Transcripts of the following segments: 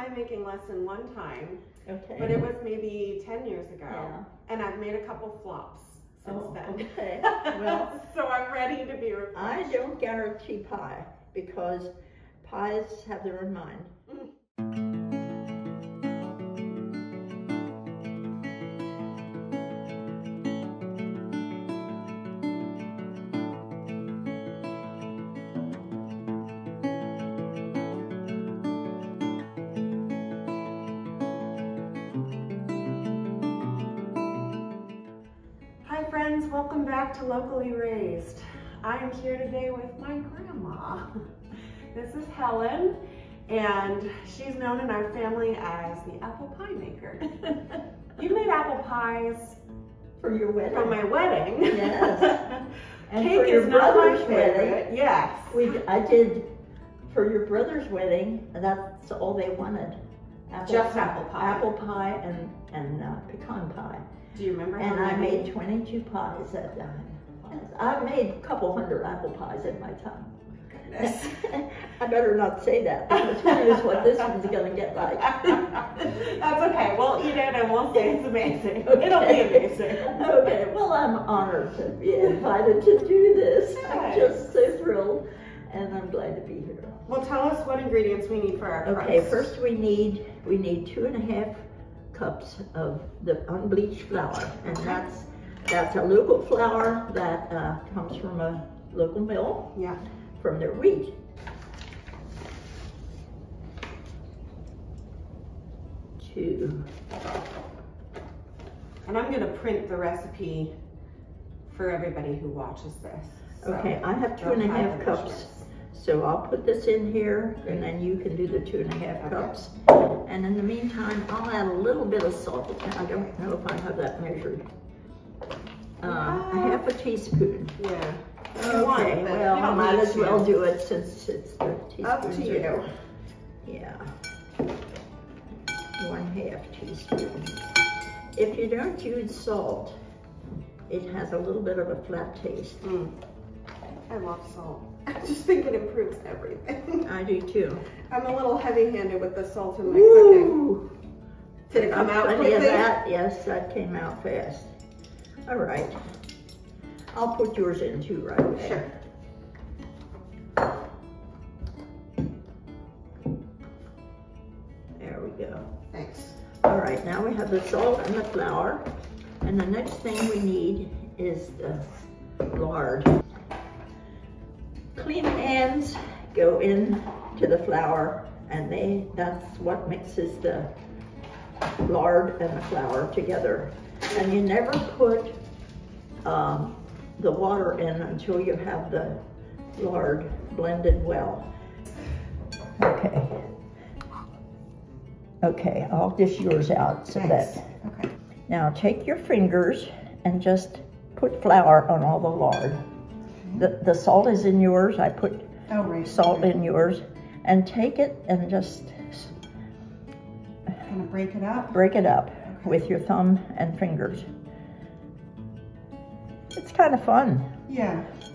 pie making lesson one time, Okay. but it was maybe 10 years ago, Yeah. and I've made a couple flops since then. Okay. Well, so I'm ready to be refreshed. I don't guarantee pie because pies have their own mind. Hi friends, welcome back to Locally Raised. I am here today with my grandma. This is Helen, and she's known in our family as the apple pie maker. You made apple pies For your wedding. for my wedding. Yes. And Cake for your is not my brother's favorite. wedding. Yes. I did for your brother's wedding, and that's all they wanted. Just apple pie. Apple pie and pecan pie. Do you remember how And I many? made 22 pies that time. I made a couple hundred apple pies in my time. Goodness. I better not say that because who knows what this one's going to get like. That's okay. We'll eat it and we'll say it's amazing. Okay. It'll be amazing. Okay, well, I'm honored to be invited to do this. I'm just so thrilled, and I'm glad to be here. Well, tell us what ingredients we need for our crust. Okay, first we need 2.5 cups of the unbleached flour, and that's a local flour that comes from a local mill. Yeah. From their wheat. And I'm going to print the recipe for everybody who watches this. So Okay, I have 2.5 cups. So I'll put this in here, and then you can do the 2.5 cups. And in the meantime, I'll add a little bit of salt. I don't know if I have that measured. A half a teaspoon. Yeah. Okay, well, I might as well do it since it's the teaspoon. Up to you. Yeah. 1/2 teaspoon. If you don't use salt, it has a little bit of a flat taste. I love salt. I just think it improves everything. I do too. I'm a little heavy-handed with the salt in my Woo! cooking. Did it come out Plenty quickly? of that? Yes, that came out fast. All right. I'll put yours in too right away. Sure. There we go. Thanks. All right, now we have the salt and the flour. And the next thing we need is the lard. Clean pans go in to the flour, and that's what mixes the lard and the flour together. And you never put the water in until you have the lard blended well. Okay, I'll dish yours out so Thanks. that. Okay. Now take your fingers and just put flour on all the lard. The salt is in yours. I put salt in yours. And take it and just Kind of break it up? break it up with your thumb and fingers. It's kind of fun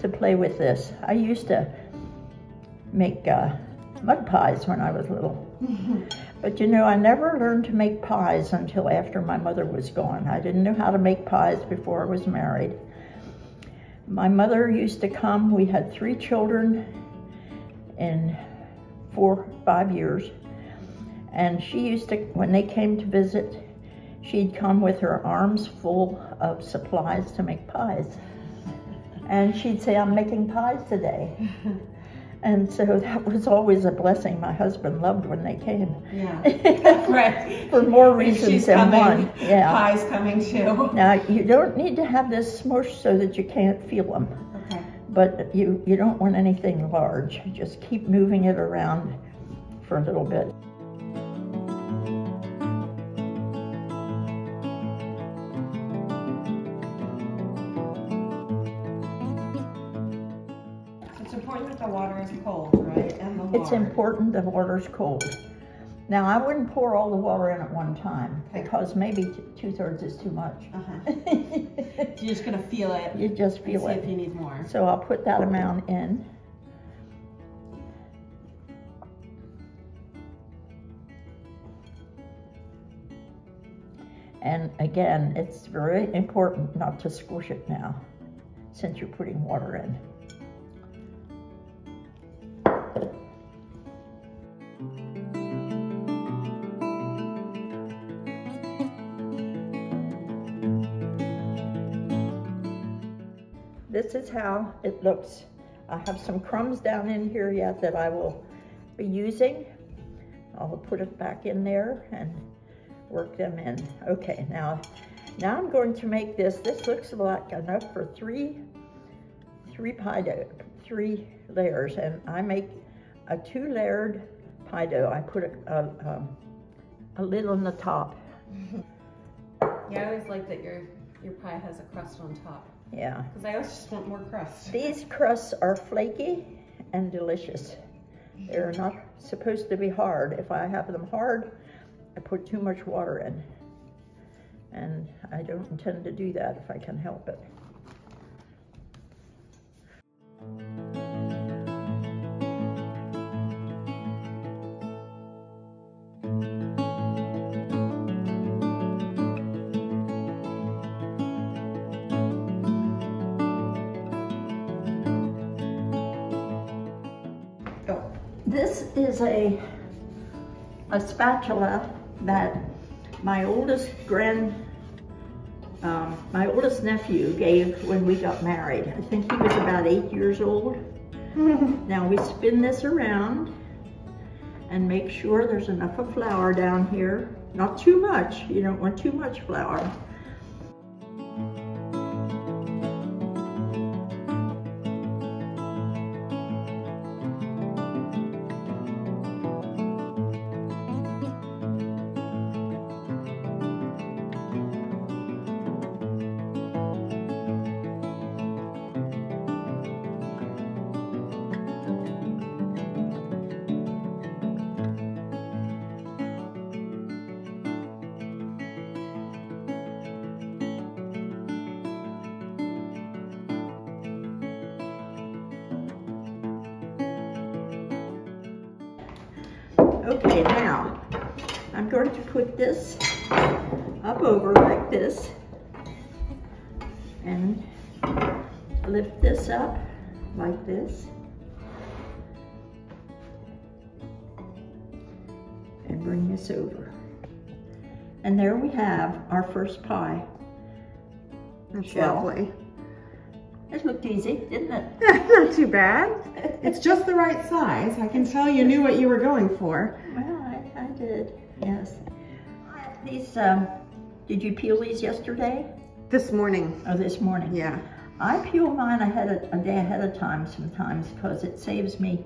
to play with this. I used to make mud pies when I was little. But you know, I never learned to make pies until after my mother was gone. I didn't know how to make pies before I was married. My mother used to come. We had 3 children in 4 or 5 years. And she used to, when they came to visit, she'd come with her arms full of supplies to make pies. And she'd say, "I'm making pies today." And so that was always a blessing. My husband loved when they came. Yeah, right. For more reasons than one. Yeah. Pie's coming too. Now, you don't need to have this smushed so that you can't feel them. Okay. But you don't want anything large. Just keep moving it around for a little bit. It's important that the water is cold, right? And the lard. It's important the water's cold. Now, I wouldn't pour all the water in at one time because maybe 2/3 is too much. You're just gonna feel it. You just feel see it. if you need more. So I'll put that amount in. And again, it's very important not to squish it now, since you're putting water in. This is how it looks. I have some crumbs down in here yet that I will be using. I'll put it back in there and work them in. Okay, now I'm going to make this. This looks like enough for three pie dough, 3 layers, and I make a 2-layered pie dough. I put a lid on the top. Yeah, I always like that your pie has a crust on top. Yeah. Because I always just want more crust. These crusts are flaky and delicious. They're not supposed to be hard. If I have them hard, I put too much water in. And I don't intend to do that if I can help it. This is a spatula that my oldest nephew gave when we got married. I think he was about 8 years old. Now we spin this around and make sure there's enough of flour down here. Not too much, you don't want too much flour. Okay, now I'm going to put this up over like this and lift this up like this and bring this over. And there we have our first pie. That's lovely. It looked easy, didn't it? Not too bad. It's just the right size. I can tell you knew what you were going for. Well, I did, yes. These, did you peel these yesterday? This morning. Oh, this morning? Yeah. I peel mine a day ahead of time sometimes because it saves me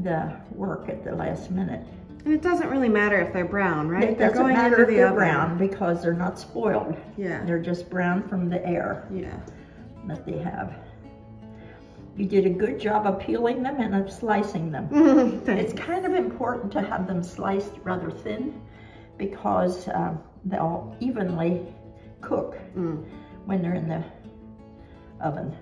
the work at the last minute. And it doesn't really matter if they're brown, right? It doesn't matter if they're brown because they're not spoiled. Yeah. They're just brown from the air. Yeah. That they have. You did a good job of peeling them and of slicing them. It's kind of important to have them sliced rather thin because they'll evenly cook when they're in the oven.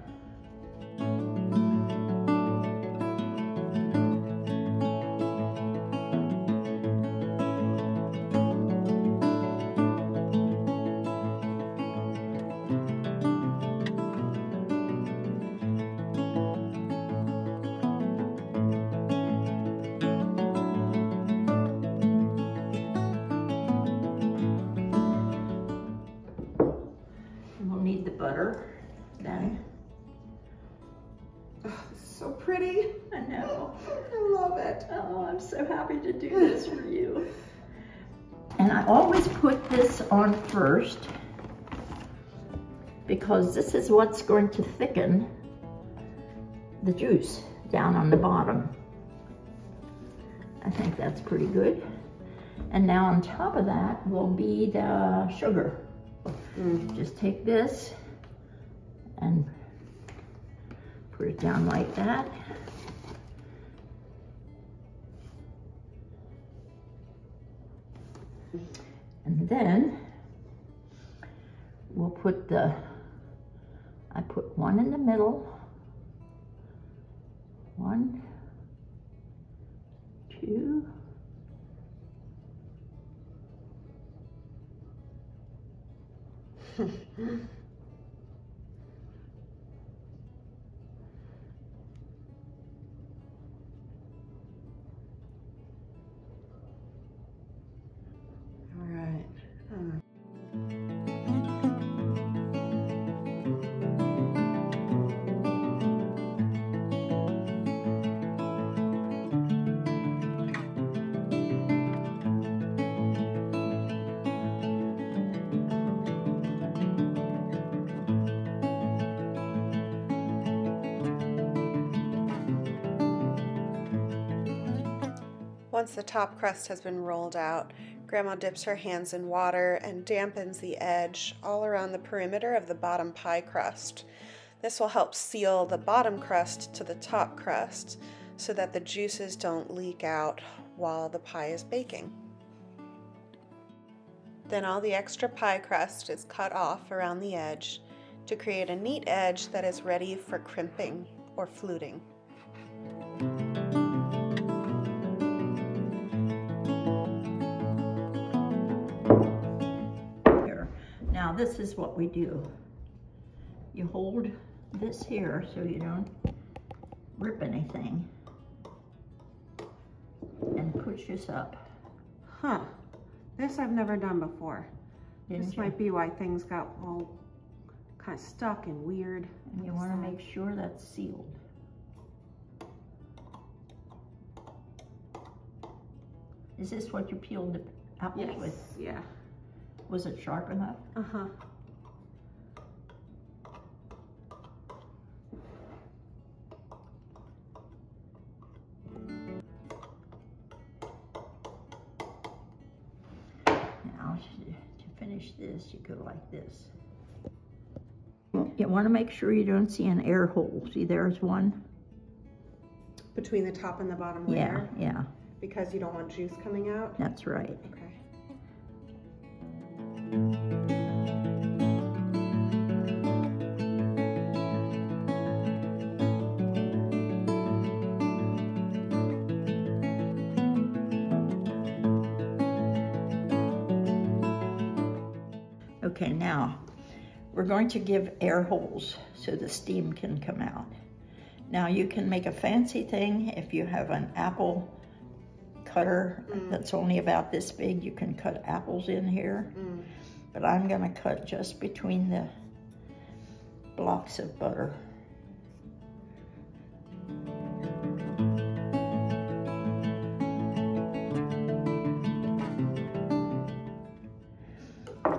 Need the butter then. Oh, this is so pretty. I know. I love it. Oh, I'm so happy to do this for you. And I always put this on first because this is what's going to thicken the juice down on the bottom. I think that's pretty good. And now on top of that will be the sugar. Just take this and put it down like that. And then we'll put I put one in the middle, 1, 2, All right. Once the top crust has been rolled out, Grandma dips her hands in water and dampens the edge all around the perimeter of the bottom pie crust. This will help seal the bottom crust to the top crust so that the juices don't leak out while the pie is baking. Then all the extra pie crust is cut off around the edge to create a neat edge that is ready for crimping or fluting. Now this is what we do. You hold this here so you don't rip anything and push this up. Huh. This I've never done before. Didn't This you? might be why things got all kind of stuck and weird. And you want to make sure that's sealed. Is this what you peeled the apples Yes. with? Yeah. Was it sharp enough? Uh-huh. Now, to finish this, you go like this. You want to make sure you don't see an air hole. See, there's one. Between the top and the bottom Yeah, layer? yeah, Because you don't want juice coming out? that's right. Okay. Okay, now we're going to give air holes so the steam can come out. Now you can make a fancy thing if you have an apple cutter that's only about this big. You can cut apples in here, but I'm gonna cut just between the blocks of butter.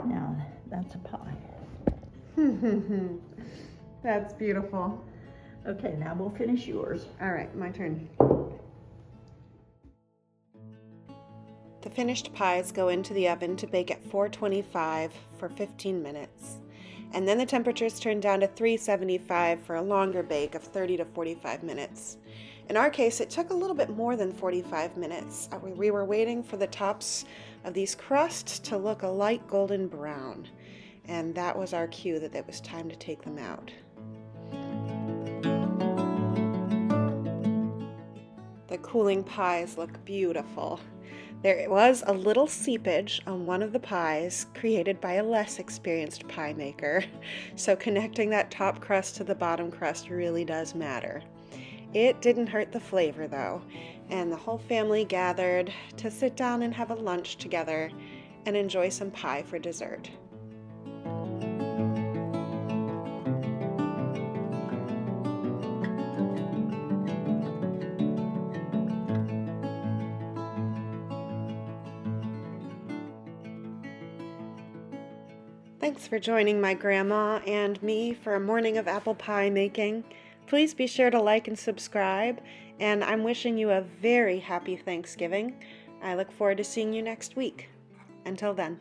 Now that's a pie. That's beautiful. Okay, now we'll finish yours. All right, my turn. The finished pies go into the oven to bake at 425 for 15 minutes. And then the temperatures turn down to 375 for a longer bake of 30 to 45 minutes. In our case, it took a little bit more than 45 minutes. We were waiting for the tops of these crusts to look a light golden brown. And that was our cue that it was time to take them out. The cooling pies look beautiful. There was a little seepage on one of the pies created by a less experienced pie maker, so connecting that top crust to the bottom crust really does matter. It didn't hurt the flavor though, and the whole family gathered to sit down and have a lunch together and enjoy some pie for dessert. Thanks for joining my grandma and me for a morning of apple pie making. Please be sure to like and subscribe, and I'm wishing you a very happy Thanksgiving. I look forward to seeing you next week. Until then.